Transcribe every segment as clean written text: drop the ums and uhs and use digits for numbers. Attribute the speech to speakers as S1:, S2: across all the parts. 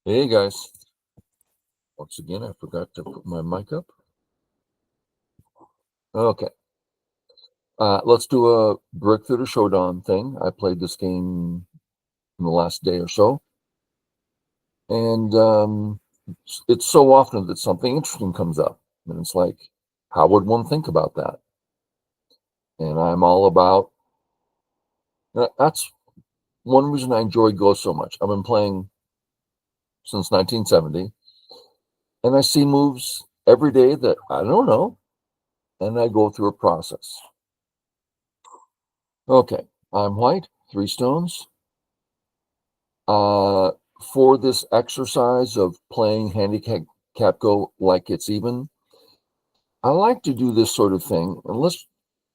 S1: Hey guys, once again, I forgot to put my mic up. Okay, let's do a Breakthrough to Shodan thing. I played this game in the last day or so, and it's so often that something interesting comes up, and it's like, how would one think about that? And I'm all about that's one reason I enjoy Go so much. I've been playing since 1970, and I see moves every day that I don't know, and I go through a process. Okay, I'm white, 3 stones. Uh, for this exercise of playing handicap Go like it's even, I like to do this sort of thing. And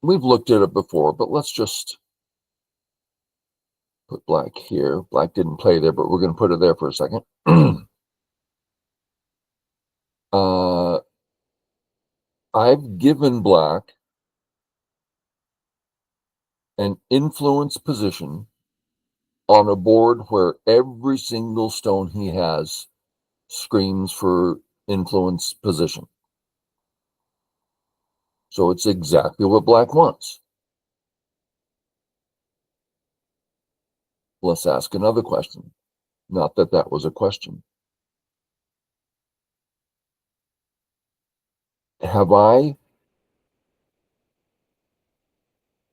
S1: we've looked at it before, but let's just put black here. Black didn't play there, but we're going to put it there for a second. uh, I've given black an influence position on a board where every single stone he has screams for influence position. So it's exactly what black wants. Let's ask another question. Not that that was a question.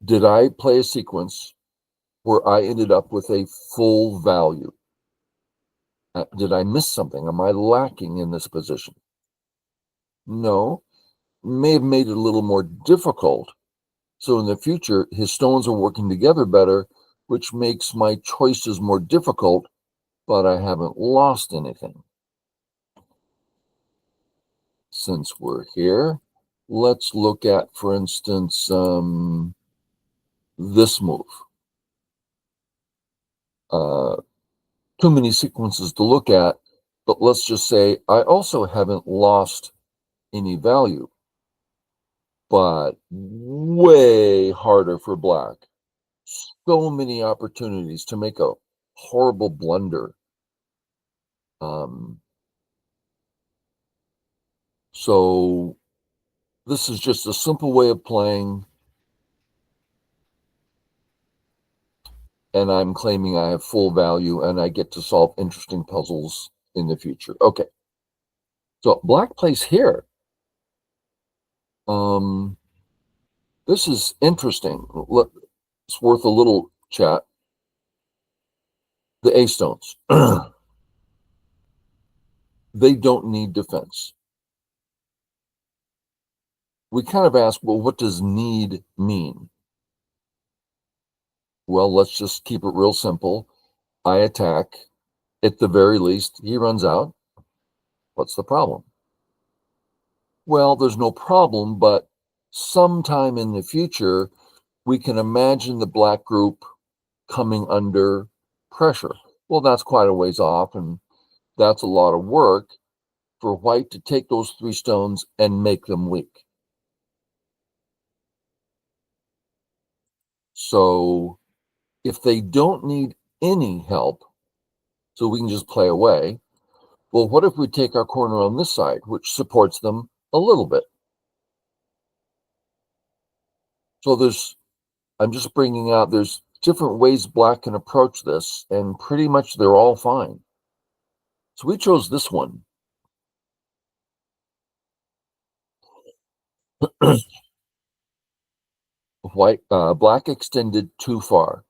S1: Did I play a sequence where I ended up with a full value? Did I miss something? Am I lacking in this position? No. May have made it a little more difficult. So in the future, his stones are working together better, which makes my choices more difficult, but I haven't lost anything. Since we're here, let's look at, for instance, this move. Too many sequences to look at, but let's just say I also haven't lost any value, but way harder for black. So many opportunities to make a horrible blunder. So this is just a simple way of playing, and I'm claiming I have full value and I get to solve interesting puzzles in the future. Okay, so black plays here. This is interesting. It's worth a little chat. The A stones. They don't need defense. We kind of ask, well, what does need mean? Well, let's just keep it real simple. I attack. At the very least, he runs out. What's the problem? Well, there's no problem, but sometime in the future, we can imagine the black group coming under pressure. Well, that's quite a ways off, and that's a lot of work for white to take those 3 stones and make them weak. So if they don't need any help, so we can just play away, well, what if we take our corner on this side, which supports them a little bit? So I'm just bringing out, there's different ways black can approach this, and pretty much they're all fine. So we chose this one. Black extended too far.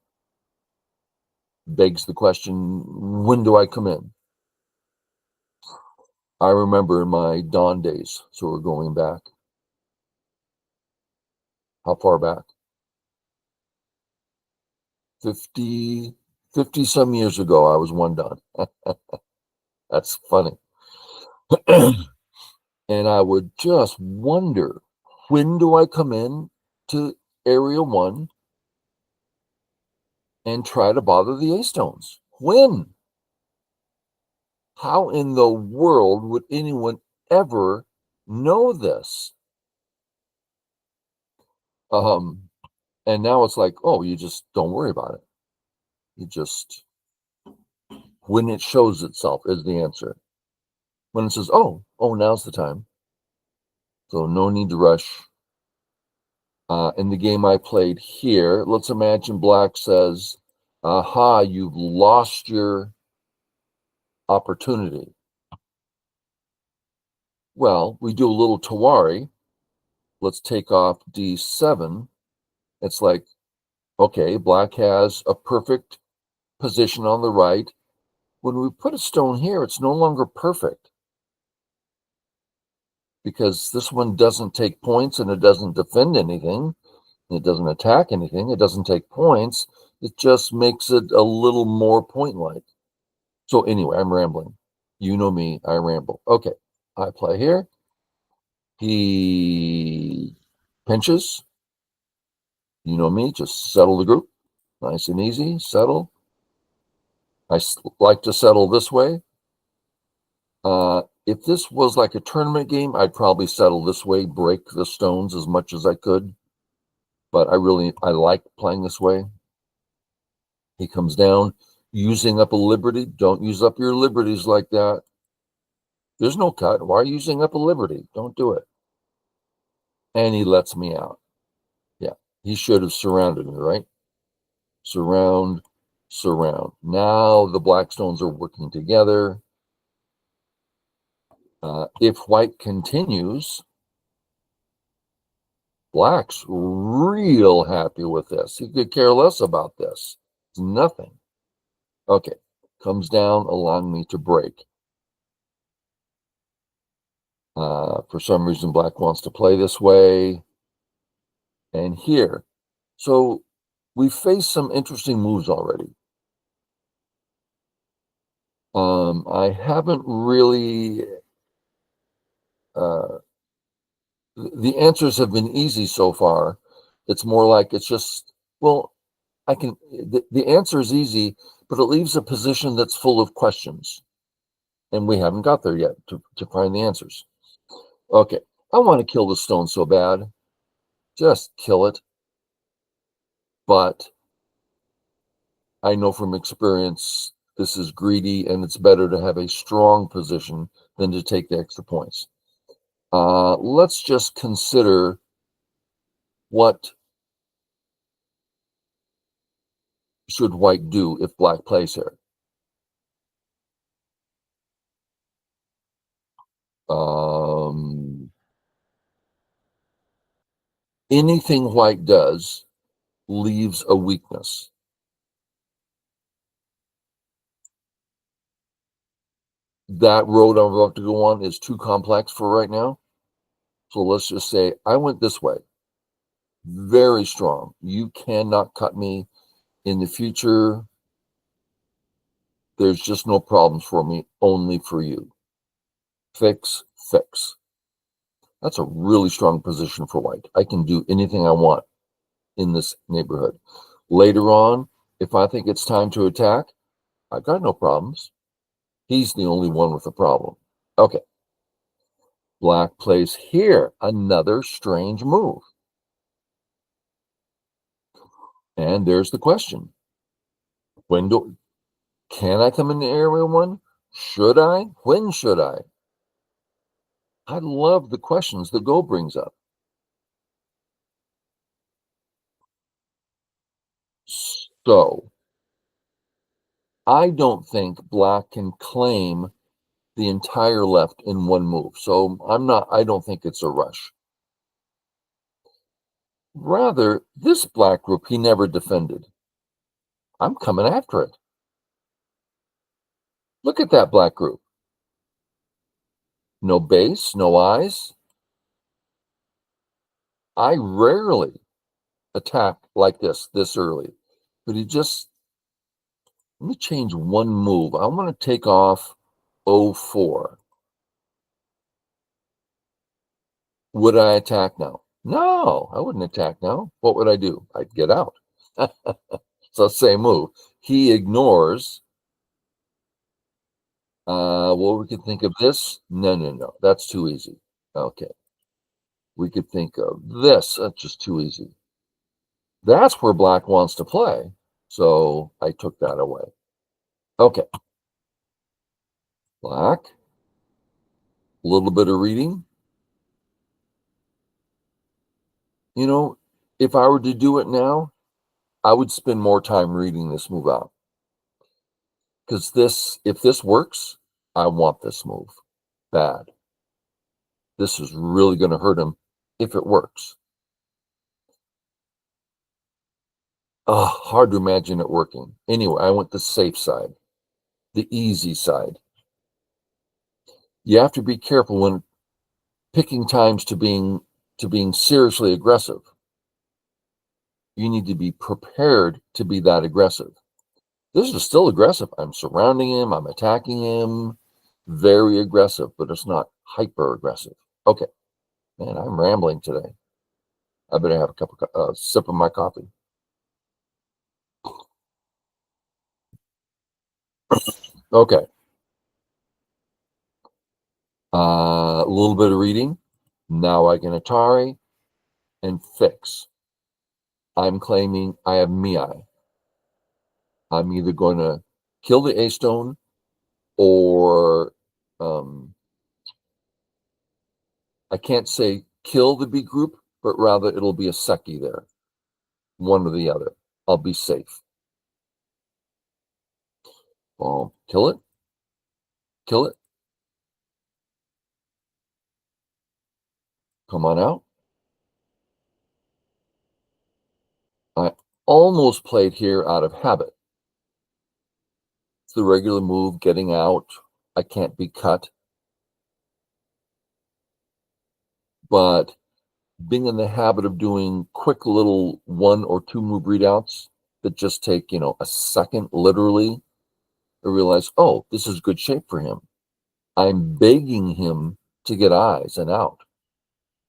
S1: Begs the question, when do I come in? I remember in my Dawn days, so we're going back. How far back? 50 some years ago, I was one Dawn. That's funny. And I would just wonder, when do I come in to area 1 and try to bother the A stones? When? How in the world would anyone ever know this? And now it's like, oh, you just don't worry about it. You just when it shows itself is the answer. When it says, oh, now's the time. So no need to rush. In the game I played here, let's imagine black says, aha, you've lost your opportunity. Well, we do a little Tawari. Let's take off D7. It's like, okay, black has a perfect position on the right. When we put a stone here, it's no longer perfect because this one doesn't take points and it doesn't defend anything. It doesn't attack anything. It doesn't take points. It just makes it a little more point-like. So anyway, I'm rambling. You know me, I ramble. Okay, I play here. He pinches. You know me, just settle the group. Nice and easy, settle. I like to settle this way. If this was like a tournament game, I'd probably settle this way, break the stones as much as I could. But I like playing this way. He comes down, using up a liberty. Don't use up your liberties like that. There's no cut. Why are you using up a liberty? Don't do it. And he lets me out. Yeah, he should have surrounded me, right? Surround, surround. Now the black stones are working together. If white continues, black's real happy with this. He could care less about this. It's nothing. Okay, comes down, allowing me to break. For some reason, black wants to play this way. And here. So we faced some interesting moves already. I haven't really... the answers have been easy so far. It's more like it's just, well, the answer is easy, but it leaves a position that's full of questions. And we haven't got there yet to find the answers. Okay, I want to kill the stone so bad. Just kill it. But I know from experience, this is greedy and it's better to have a strong position than to take the extra points. Let's just consider what should white do if black plays here. Anything white does leaves a weakness. That road I'm about to go on is too complex for right now. So let's just say I went this way. Very strong. You cannot cut me in the future. There's just no problems for me, only for you. Fix, fix. That's a really strong position for white. I can do anything I want in this neighborhood. Later on, if I think it's time to attack, I've got no problems. He's the only one with a problem. Okay. Black plays here. Another strange move. And there's the question. Can I come into area 1? Should I? When should I? I love the questions that Go brings up. So, I don't think black can claim the entire left in one move. So I don't think it's a rush. Rather, this black group, he never defended. I'm coming after it. Look at that black group. No base, no eyes. I rarely attack like this early. But let me change one move. I want to take off 04. Would I attack now? No, I wouldn't attack now. What would I do? I'd get out. So same move. He ignores. Well, we could think of this. No. That's too easy. Okay. We could think of this. That's just too easy. That's where black wants to play. So I took that away. Okay. Black. A little bit of reading. You know, if I were to do it now, I would spend more time reading this move out. Because if this works, I want this move bad. This is really going to hurt him if it works. Hard to imagine it working. Anyway, I went the safe side, the easy side. You have to be careful when picking times to being seriously aggressive. You need to be prepared to be that aggressive. This is still aggressive. I'm surrounding him. I'm attacking him. Very aggressive, but it's not hyper aggressive. Okay, man, I'm rambling today. I better have a sip of my coffee. Okay. A little bit of reading. Now I can Atari and fix. I'm claiming I have Miai. I'm either going to kill the A stone or I can't say kill the B group, but rather it'll be a Seki there. One or the other. I'll be safe. Kill it. Kill it. Come on out. I almost played here out of habit. It's the regular move, getting out. I can't be cut. But being in the habit of doing quick little 1 or 2 move readouts that just take, a second literally, I realize, oh, this is good shape for him. I'm begging him to get eyes and out.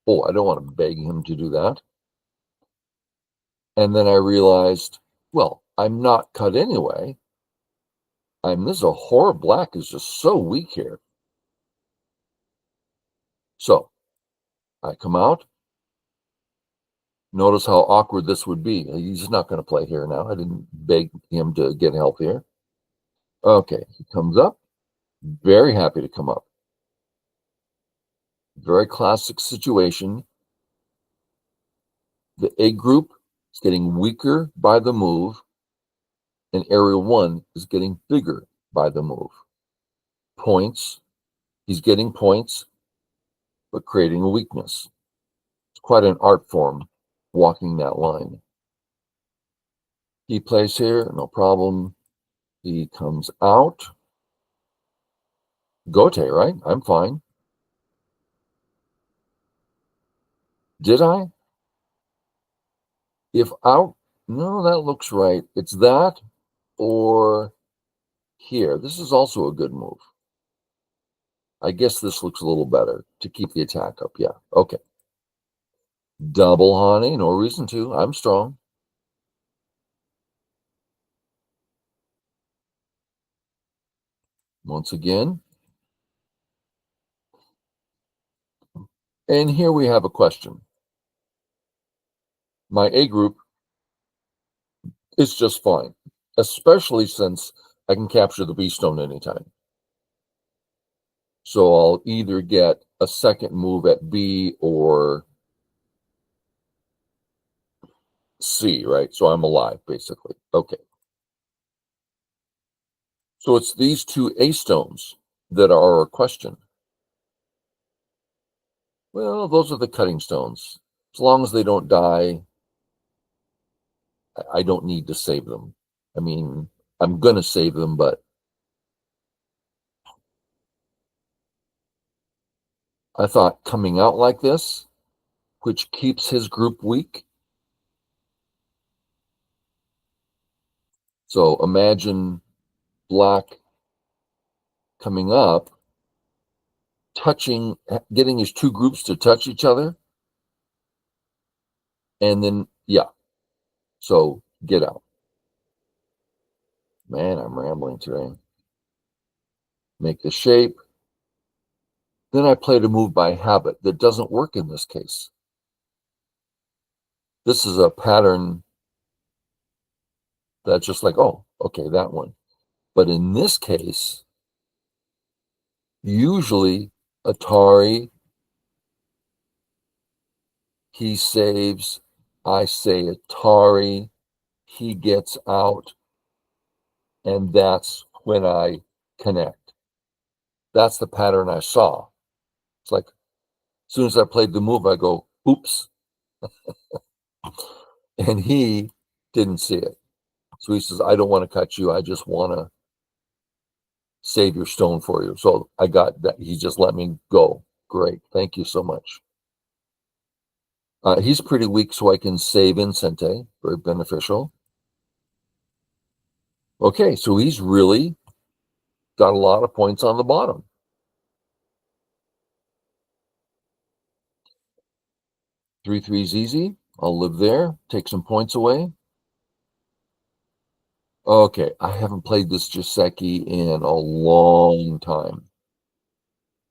S1: Oh, I don't want to beg him to do that. And then I realized, well, I'm not cut anyway. This is a horror. Black is just so weak here. So I come out. Notice how awkward this would be. He's not going to play here now. I didn't beg him to get help here. Okay, he comes up. Very happy to come up. Very classic situation. The A group is getting weaker by the move, and area 1 is getting bigger by the move. Points. He's getting points, but creating a weakness. It's quite an art form, walking that line. He plays here, no problem. He comes out. Gote, right? I'm fine. Did I? If out, no, that looks right. It's that or here. This is also a good move. I guess this looks a little better to keep the attack up. Yeah, okay. Double Honey, no reason to. I'm strong. Once again. And here we have a question. My A group is just fine, especially since I can capture the B stone anytime. So I'll either get a second move at B or C, right? So I'm alive, basically. Okay. So it's these 2 A stones that are a question. Well, those are the cutting stones. As long as they don't die, I don't need to save them. I mean, I'm going to save them, but I thought coming out like this, which keeps his group weak. So imagine Black coming up, touching, getting his 2 groups to touch each other. And then, yeah. So get out. Man, I'm rambling today. Make the shape. Then I played a move by habit that doesn't work in this case. This is a pattern that's just like, oh, okay, that one. But in this case, Usually, Atari, he saves, I say Atari, he gets out, and that's when I connect. That's the pattern I saw. It's like, as soon as I played the move, I go, oops. And he didn't see it. So he says, I don't want to cut you. I just want to save your stone for you. So I got that. He just let me go. Great. Thank you so much. He's pretty weak, so I can save Incente. Very beneficial. Okay, so he's really got a lot of points on the bottom. 3/3 is easy. I'll live there. Take some points away. Okay, I haven't played this Joseki in a long time.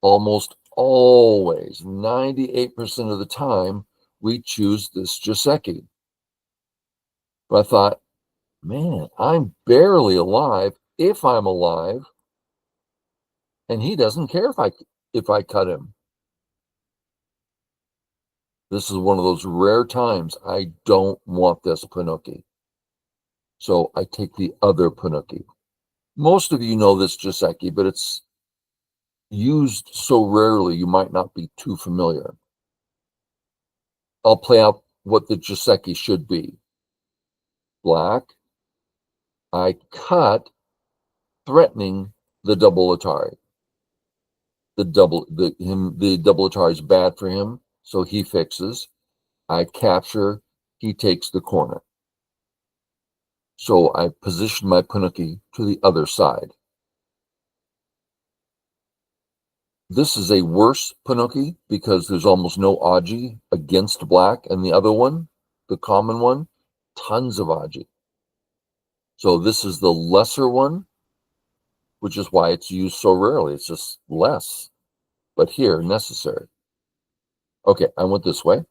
S1: Almost always, 98% of the time, we choose this Joseki. But I thought, man, I'm barely alive, if I'm alive, and he doesn't care if I cut him. This is one of those rare times I don't want this Panuki. So I take the other Panuki. Most of you know this Joseki, but it's used so rarely you might not be too familiar. I'll play out what the Joseki should be. Black. I cut, threatening the double Atari. The double Atari is bad for him, so he fixes. I capture, he takes the corner. So I position my Panuki to the other side. This is a worse Panuki because there's almost no Aji against black, and the other one, the common one, tons of Aji. So this is the lesser one, which is why it's used so rarely. It's just less, but here, necessary. Okay, I went this way.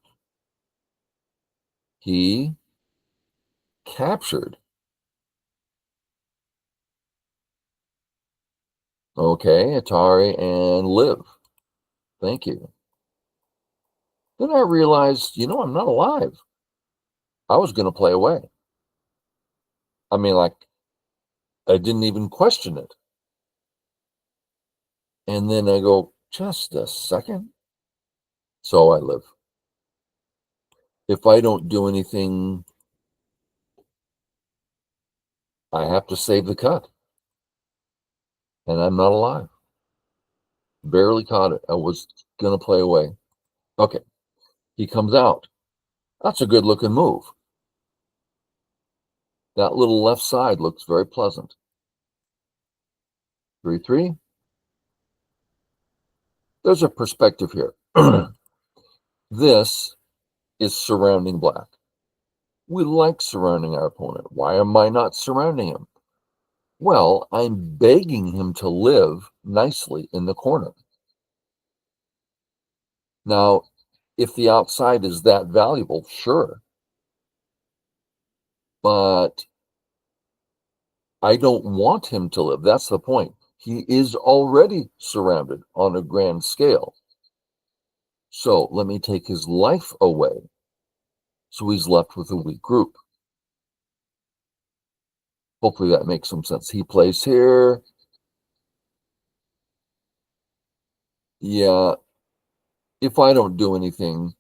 S1: He captured. Okay, Atari and live. Thank you. Then I realized, I'm not alive. I was going to play away. I mean, like, I didn't even question it. And then I go, just a second. So I live. If I don't do anything, I have to save the cut. And I'm not alive. Barely caught it. I was going to play away. Okay. He comes out. That's a good looking move. That little left side looks very pleasant. 3/3. There's a perspective here. This is surrounding black. We like surrounding our opponent. Why am I not surrounding him? Well, I'm begging him to live nicely in the corner. Now, if the outside is that valuable, sure. But I don't want him to live. That's the point. He is already surrounded on a grand scale. So let me take his life away. So he's left with a weak group. Hopefully that makes some sense. He plays here. Yeah. If I don't do anything,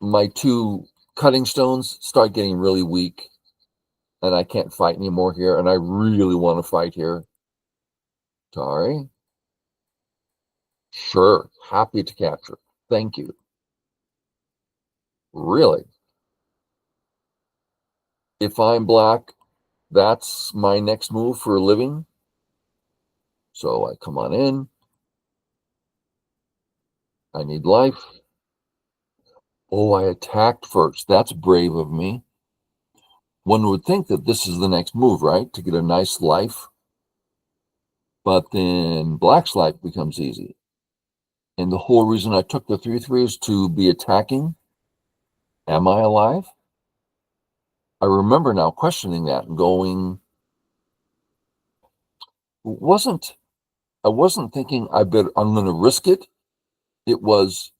S1: my two cutting stones start getting really weak, and I can't fight anymore here, and I really want to fight here. Sorry. Sure. Happy to capture. Thank you. Really? If I'm black, that's my next move for a living. So I come on in. I need life. Oh, I attacked first. That's brave of me. One would think that this is the next move, right? To get a nice life. But then black's life becomes easy. And the whole reason I took the 3/3 is to be attacking. Am I alive? I remember now questioning that and going, wasn't I wasn't thinking I'm going to risk it. It was,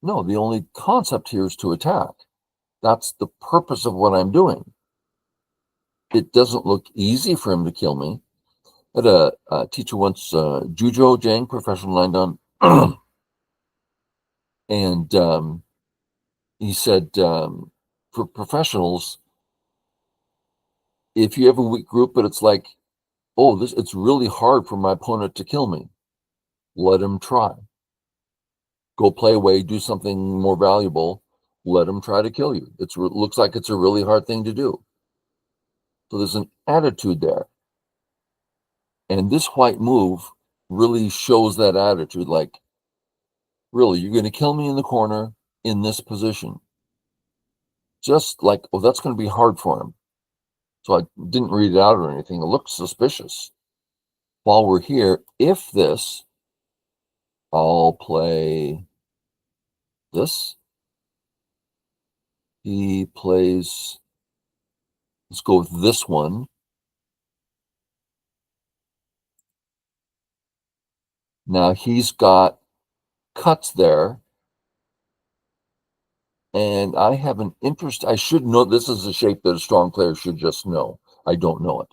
S1: no, the only concept here is to attack. That's the purpose of what I'm doing. It doesn't look easy for him to kill me. I had a teacher once, Jujo Jang, professional Landan, and he said, for professionals, if you have a weak group, but it's like, oh, it's really hard for my opponent to kill me, let him try. Go play away, do something more valuable, let him try to kill you. It looks like it's a really hard thing to do. So there's an attitude there. And this white move really shows that attitude, like, really, you're going to kill me in the corner in this position. Just like, oh, that's going to be hard for him. So I didn't read it out or anything. It looked suspicious. While we're here, if this, I'll play this. He plays, let's go with this one. Now he's got cuts there. And I have an interest. I should know this is a shape that a strong player should just know. I don't know it.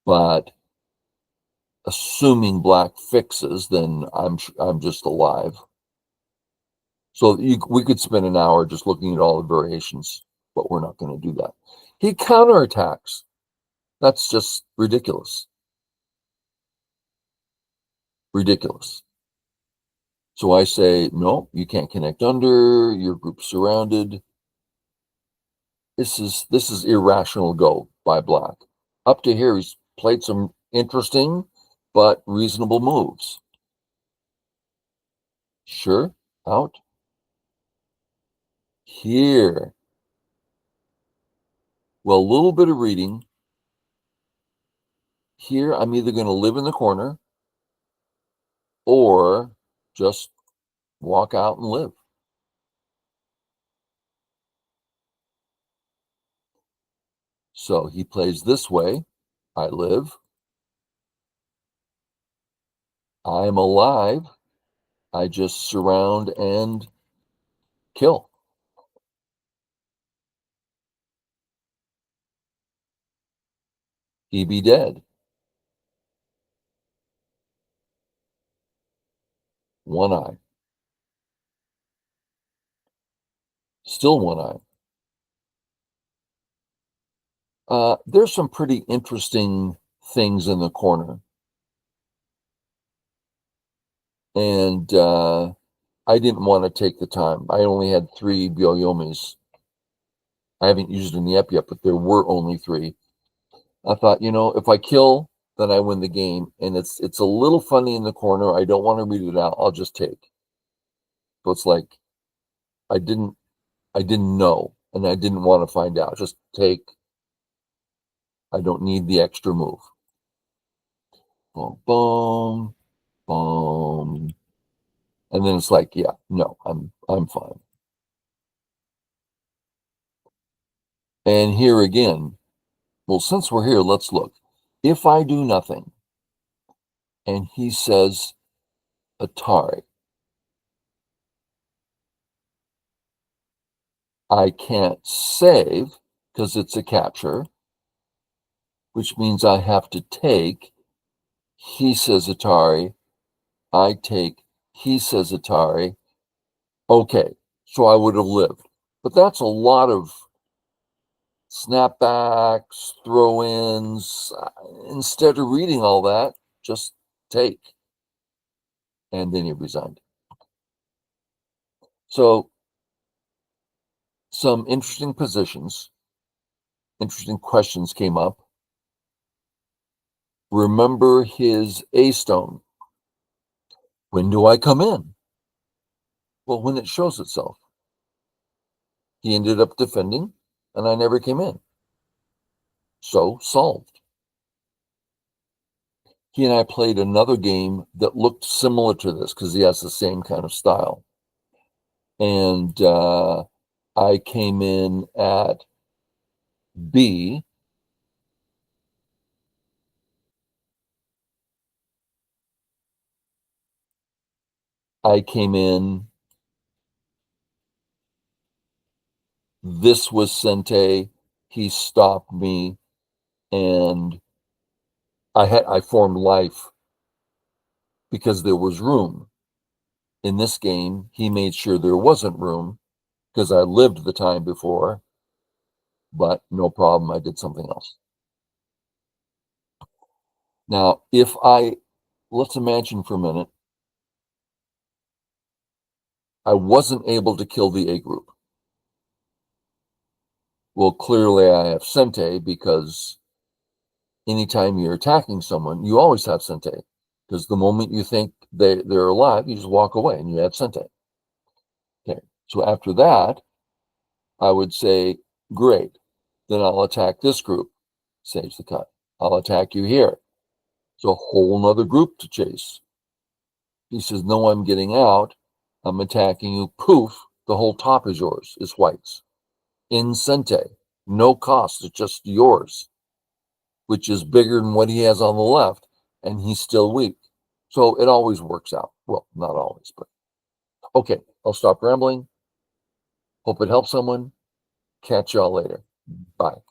S1: But assuming black fixes, then I'm just alive. So we could spend an hour just looking at all the variations, but we're not going to do that. He counterattacks. That's just ridiculous. Ridiculous. So I say, no, you can't connect under, your group's surrounded. This is irrational go by black. Up to here, he's played some interesting but reasonable moves. Sure, out. Here. Well, a little bit of reading. Here, I'm either going to live in the corner or just walk out and live. So he plays this way. I live. I'm alive. I just surround and kill. He be dead. One eye. Still one eye. There's some pretty interesting things in the corner. And I didn't want to take the time. I only had 3 Byoyomis. I haven't used an yep yet, but there were only 3. I thought, if I kill, then I win the game. And it's a little funny in the corner. I don't want to read it out. I'll just take. So it's like I didn't know, and I didn't want to find out. Just take. I don't need the extra move. Boom, boom, boom. And then it's like, yeah, no, I'm fine. And here again, well, since we're here, let's look. If I do nothing, and he says Atari, I can't save because it's a capture, which means I have to take. He says Atari, I take. He says Atari. Okay, so I would have lived. But that's a lot of snapbacks, throw-ins. Instead of reading all that, just take. And then he resigned. So some interesting positions, interesting questions came up. Remember his A stone. When do I come in? Well, when it shows itself. He ended up defending, and I never came in. So, solved. He and I played another game that looked similar to this because he has the same kind of style. And I came in at B. I came in. This was Sente. He stopped me, and I formed life because there was room. In this game, he made sure there wasn't room because I lived the time before, but no problem, I did something else. Now, let's imagine for a minute, I wasn't able to kill the A group. Well, clearly I have Sente because anytime you're attacking someone, you always have Sente. Because the moment you think they're alive, you just walk away and you have Sente. Okay, so after that, I would say, great, then I'll attack this group. Saves the cut. I'll attack you here. It's a whole nother group to chase. He says, no, I'm getting out. I'm attacking you. Poof, the whole top is yours. It's whites. In Sente. No cost. It's just yours, which is bigger than what he has on the left, and he's still weak. So it always works out. Well, not always, but okay. I'll stop rambling. Hope it helps someone. Catch y'all later. Bye.